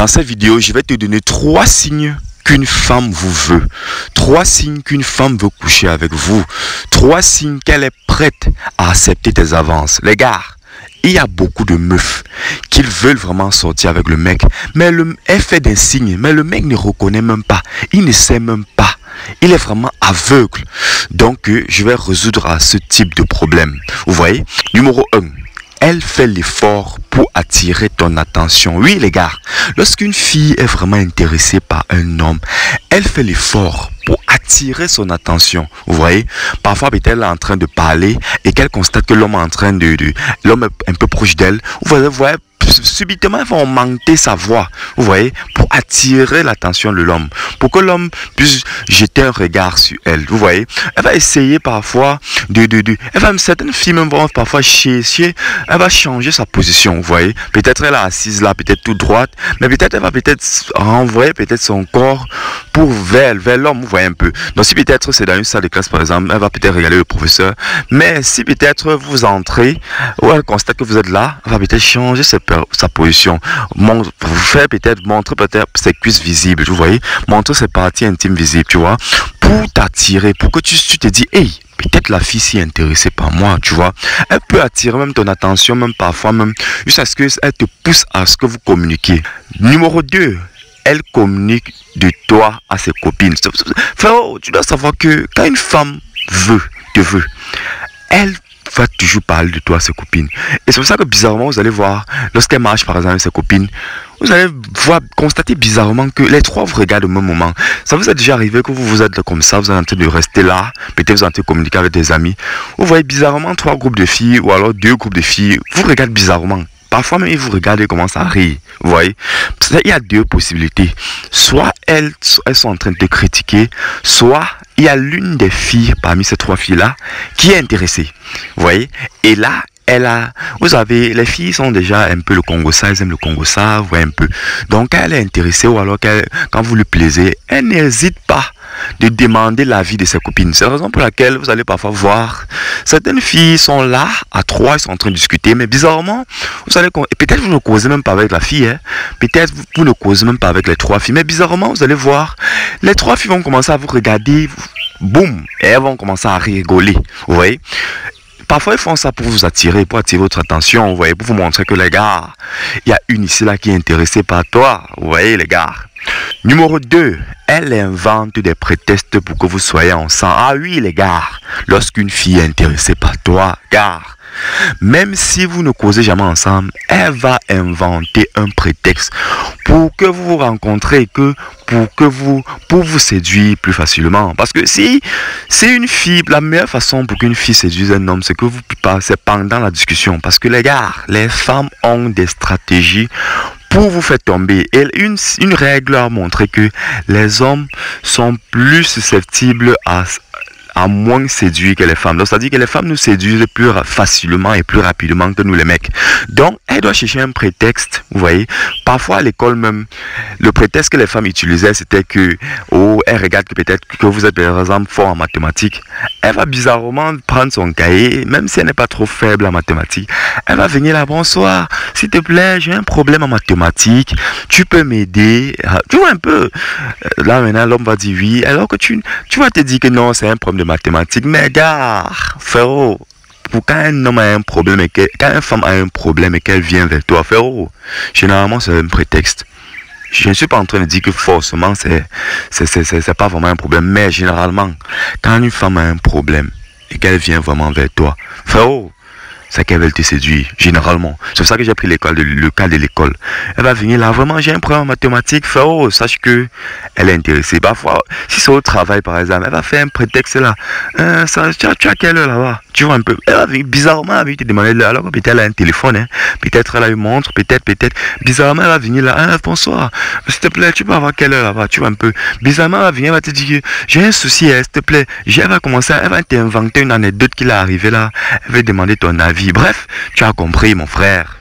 Dans cette vidéo, je vais te donner 3 signes qu'une femme vous veut. 3 signes qu'une femme veut coucher avec vous. 3 signes qu'elle est prête à accepter tes avances. Les gars, il y a beaucoup de meufs qui veulent vraiment sortir avec le mec. Mais elle fait des signes, mais le mec ne reconnaît même pas. Il ne sait même pas. Il est vraiment aveugle. Donc, je vais résoudre à ce type de problème. Vous voyez? Numéro 1. Elle fait l'effort pour attirer ton attention. Oui, les gars, lorsqu'une fille est vraiment intéressée par un homme, elle fait l'effort pour attirer son attention. Vous voyez, parfois peut-être elle est en train de parler et qu'elle constate que l'homme est en train l'homme est un peu proche d'elle. Vous voyez, subitement elle va augmenter sa voix, vous voyez, pour attirer l'attention de l'homme, pour que l'homme puisse jeter un regard sur elle. Vous voyez, elle va essayer parfois certaines filles même vont parfois chercher, elle va changer sa position. Vous voyez, peut-être elle est assise là, peut-être tout droite, mais peut-être elle va renvoyer peut-être son corps pour vers l'homme. Vous voyez un peu. Donc si peut-être c'est dans une salle de classe par exemple, elle va peut-être regarder le professeur, mais si peut-être vous entrez ou elle constate que vous êtes là, elle va peut-être changer sa position, vous faire montrer peut-être ses cuisses visibles, vous voyez, montrer ses parties intimes visibles, tu vois, pour t'attirer, pour que tu te dis, hey, peut-être la fille s'y est intéressée par moi, tu vois. Elle peut attirer même ton attention, même parfois, même jusqu'à ce qu'elle te pousse à ce que vous communiquiez. Numéro 2, elle communique de toi à ses copines. Frérot, tu dois savoir que quand une femme te veut, elle va toujours parler de toi à ses copines. Et c'est pour ça que bizarrement, vous allez voir, lorsqu'elle marche par exemple avec ses copines, vous allez constater bizarrement que les 3 vous regardent au même moment. Ça vous est déjà arrivé que vous êtes comme ça, vous êtes en train de rester là, peut-être vous êtes en train de communiquer avec des amis. Vous voyez bizarrement 3 groupes de filles ou alors 2 groupes de filles, vous regardent bizarrement. Parfois même ils vous regardent et commencent à rire. Vous voyez, il y a 2 possibilités. Soit elles sont en train de te critiquer, soit il y a l'une des filles parmi ces 3 filles-là qui est intéressée. Vous voyez, et là, vous savez, les filles sont déjà un peu le Congo-ça, elles aiment le Congo-ça, vous voyez un peu. Donc elle est intéressée ou alors quand vous lui plaisez, elle n'hésite pas de demander l'avis de ses copines. C'est la raison pour laquelle vous allez parfois voir certaines filles sont là à 3, ils sont en train de discuter, mais bizarrement, vous allez peut-être vous ne causez même pas avec la fille, hein? Peut-être vous ne causez même pas avec les 3 filles, mais bizarrement vous allez voir les 3 filles vont commencer à vous regarder, boum, et elles vont commencer à rigoler. Vous voyez. Parfois, ils font ça pour vous attirer, pour attirer votre attention, vous voyez, pour vous montrer que les gars, il y a une ici là qui est intéressée par toi, vous voyez les gars. Numéro 2, elle invente des prétextes pour que vous soyez ensemble. Ah oui les gars, lorsqu'une fille est intéressée par toi, gars, même si vous ne causez jamais ensemble, elle va inventer un prétexte pour que vous vous rencontrez, pour vous séduire plus facilement. Parce que si une fille, la meilleure façon pour qu'une fille séduise un homme, c'est que vous passez pendant la discussion. Parce que les gars, les femmes ont des stratégies pour vous faire tomber. Et une règle a montré que les hommes sont plus susceptibles à moins séduire que les femmes. Donc, c'est-à-dire que les femmes nous séduisent plus facilement et plus rapidement que nous les mecs. Donc, elle doit chercher un prétexte, vous voyez. Parfois, à l'école même, le prétexte que les femmes utilisaient, c'était que, elle regarde que peut-être que vous êtes, par exemple, fort en mathématiques. Elle va bizarrement prendre son cahier, même si elle n'est pas trop faible en mathématiques. Elle va venir là, bonsoir, s'il te plaît, j'ai un problème en mathématiques, tu peux m'aider. Tu vois un peu. Là, maintenant, l'homme va dire oui, alors que tu vas te dire que non, c'est un problème de mathématiques. Mais gars, frérot, quand un homme a un problème et quand une femme a un problème et qu'elle vient vers toi, frérot, généralement c'est un prétexte. Je ne suis pas en train de dire que forcément c'est pas vraiment un problème, mais généralement quand une femme a un problème et qu'elle vient vraiment vers toi, frérot, c'est qu'elle veut te séduire, généralement. C'est pour ça que j'ai pris le cas de l'école. Elle va venir là, vraiment j'ai un problème en mathématiques, frérot, sache que elle est intéressée. Parfois, si c'est au travail par exemple, elle va faire un prétexte là. Tu as quelle heure là-bas? Tu vois un peu. Elle va venir bizarrement, elle va te demander l'heure, alors que peut-être elle a un téléphone, hein. Peut-être elle a une montre, peut-être. Bizarrement, elle va venir là, bonsoir, s'il te plaît, tu peux avoir quelle heure là-bas? Tu vois un peu. Bizarrement, elle va venir, elle va te dire, j'ai un souci, s'il te plaît. Elle va t'inventer une anecdote qui est arrivée là. Elle va te demander ton avis. Bref, tu as compris mon frère.